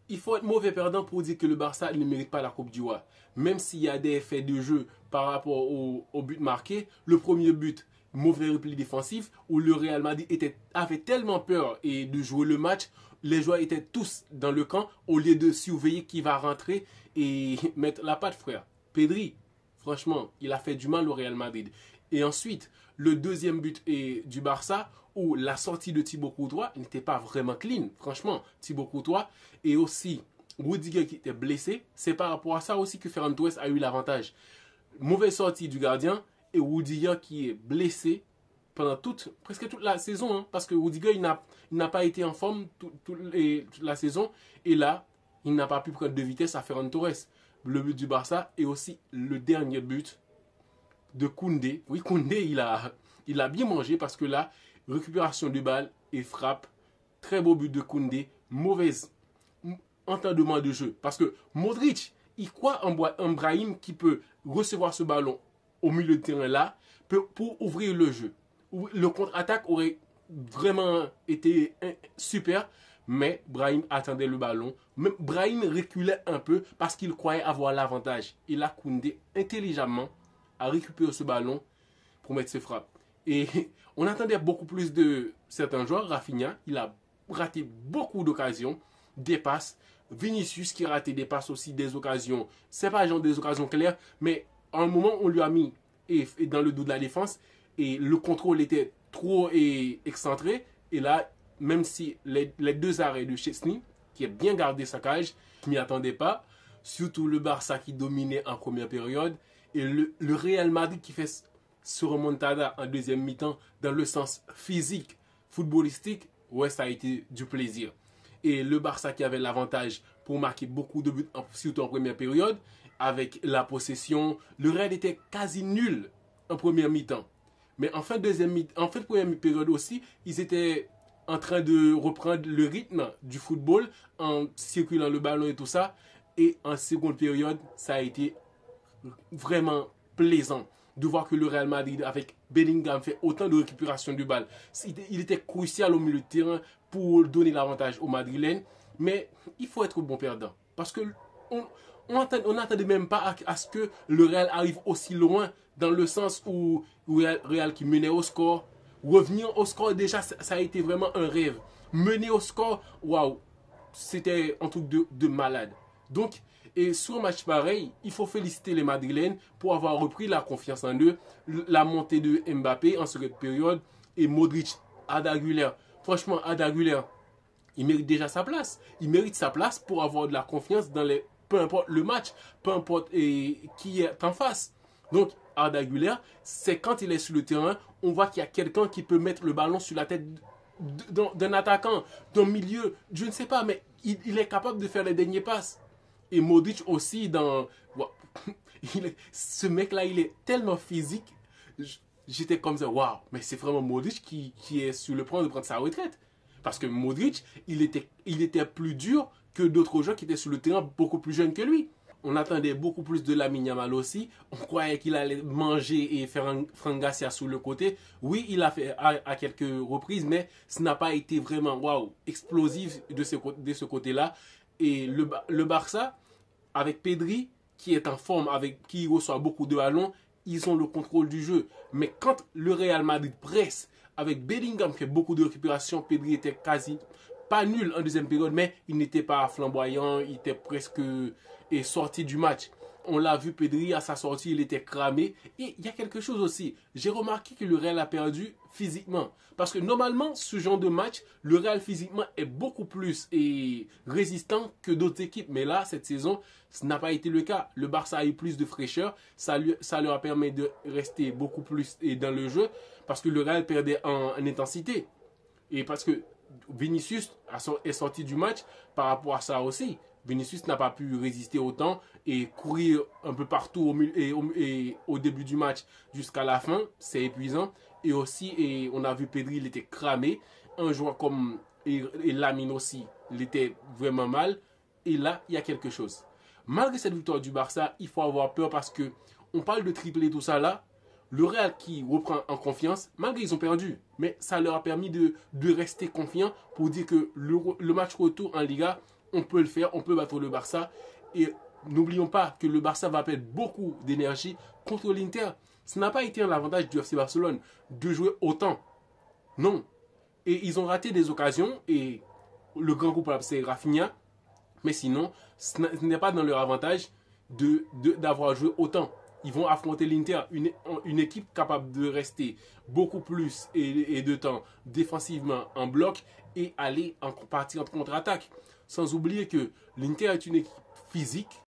il faut être mauvais perdant pour dire que le Barça ne mérite pas la Coupe du Roi. Même s'il y a des effets de jeu par rapport au but marqué, le premier but, mauvais repli défensif, où le Real Madrid avait tellement peur de jouer le match, les joueurs étaient tous dans le camp, au lieu de surveiller qui va rentrer et mettre la patte, frère. Pedri, franchement, il a fait du mal au Real Madrid. Et ensuite, le deuxième but du Barça, où la sortie de Thibaut Courtois n'était pas vraiment clean, franchement, Thibaut Courtois, et aussi Rudiger qui était blessé, c'est par rapport à ça aussi que Ferran Torres a eu l'avantage. Mauvaise sortie du gardien, et Rudiger qui est blessé pendant presque toute la saison, hein, parce que Rudiger il n'a pas été en forme toute la saison, et là, il n'a pas pu prendre de vitesse à Ferran Torres. Le but du Barça, et aussi le dernier but de Koundé. Oui, Koundé, il a bien mangé, parce que là, récupération de balle et frappe. Très beau but de Koundé. Mauvaise entendement de jeu. Parce que Modric, il croit en Brahim qui peut recevoir ce ballon au milieu de terrain là pour ouvrir le jeu. Le contre-attaque aurait vraiment été super, mais Brahim attendait le ballon. Même Brahim reculait un peu parce qu'il croyait avoir l'avantage. Et là, Koundé, intelligemment, a récupéré ce ballon pour mettre ses frappes. Et on attendait beaucoup plus de certains joueurs. Rafinha, il a raté beaucoup d'occasions, des passes. Vinicius qui a raté des passes aussi, des occasions. C'est pas genre des occasions claires, mais à un moment, on lui a mis dans le dos de la défense et le contrôle était trop excentré. Et là, même si les deux arrêts de Chesney, qui a bien gardé sa cage, je m'y attendais pas. Surtout le Barça qui dominait en première période. Et le Real Madrid qui fait ce remontada en deuxième mi-temps dans le sens physique, footballistique, ouais, ça a été du plaisir. Et le Barça qui avait l'avantage pour marquer beaucoup de buts, surtout en première période, avec la possession. Le Real était quasi nul en première mi-temps. Mais en fin de première période aussi, ils étaient en train de reprendre le rythme du football en circulant le ballon et tout ça. Et en seconde période, ça a été vraiment plaisant de voir que le Real Madrid avec Bellingham fait autant de récupération de balles. Il était crucial au milieu de terrain pour donner l'avantage aux Madrilènes. Mais il faut être bon perdant. Parce que on n'attendait même pas à ce que le Real arrive aussi loin, dans le sens où Real qui menait au score. Revenir au score, déjà, ça a été vraiment un rêve. Mener au score, waouh, c'était un truc de malade. Donc, et sur un match pareil, il faut féliciter les Madrilènes pour avoir repris la confiance en eux. La montée de Mbappé en seconde période et Modric, Arda Güler. Franchement, Arda Güler, il mérite déjà sa place. Il mérite sa place pour avoir de la confiance dans peu importe le match, peu importe qui est en face. Donc, Arda Güler, c'est quand il est sur le terrain, on voit qu'il y a quelqu'un qui peut mettre le ballon sur la tête d'un attaquant, d'un milieu, je ne sais pas, mais il est capable de faire les derniers passes. Et Modric aussi, ce mec-là, il est tellement physique. J'étais comme ça, waouh, mais c'est vraiment Modric qui est sur le point de prendre sa retraite. Parce que Modric, il était plus dur que d'autres joueurs qui étaient sur le terrain beaucoup plus jeunes que lui. On attendait beaucoup plus de Lamine Yamal aussi. On croyait qu'il allait manger et faire un Fran Garcia sur le côté. Oui, il a fait à quelques reprises, mais ce n'a pas été vraiment waouh, explosif de ce côté-là. Et le Barça, avec Pedri, qui est en forme, qui reçoit beaucoup de ballons, ils ont le contrôle du jeu. Mais quand le Real Madrid presse, avec Bellingham qui fait beaucoup de récupération, Pedri était quasi pas nul en deuxième période, mais il n'était pas flamboyant, il était presque sorti du match. On l'a vu, Pedri, à sa sortie, il était cramé. Et il y a quelque chose aussi. J'ai remarqué que le Real a perdu physiquement. Parce que normalement, ce genre de match, le Real physiquement est beaucoup plus résistant que d'autres équipes. Mais là, cette saison, ce n'a pas été le cas. Le Barça a eu plus de fraîcheur. Ça leur a permis de rester beaucoup plus dans le jeu. Parce que le Real perdait en intensité. Et parce que Vinicius est sorti du match par rapport à ça aussi. Vinicius n'a pas pu résister autant et courir un peu partout au début du match jusqu'à la fin, c'est épuisant. Et aussi, on a vu Pedri, il était cramé. Un joueur comme Lamine aussi, il était vraiment mal. Et là, il y a quelque chose. Malgré cette victoire du Barça, il faut avoir peur parce que on parle de triplé, tout ça là. Le Real qui reprend en confiance, malgré qu'ils ont perdu, mais ça leur a permis de rester confiants pour dire que le match retour en Liga, on peut le faire, on peut battre le Barça. Et n'oublions pas que le Barça va perdre beaucoup d'énergie contre l'Inter. Ce n'a pas été un avantage du FC Barcelone de jouer autant. Non. Et ils ont raté des occasions et le grand coupable c'est Rafinha. Mais sinon, ce n'est pas dans leur avantage d'avoir joué autant. Ils vont affronter l'Inter, une équipe capable de rester beaucoup plus et de temps défensivement en bloc et aller en partie en contre-attaque. Sans oublier que l'Inter est une équipe physique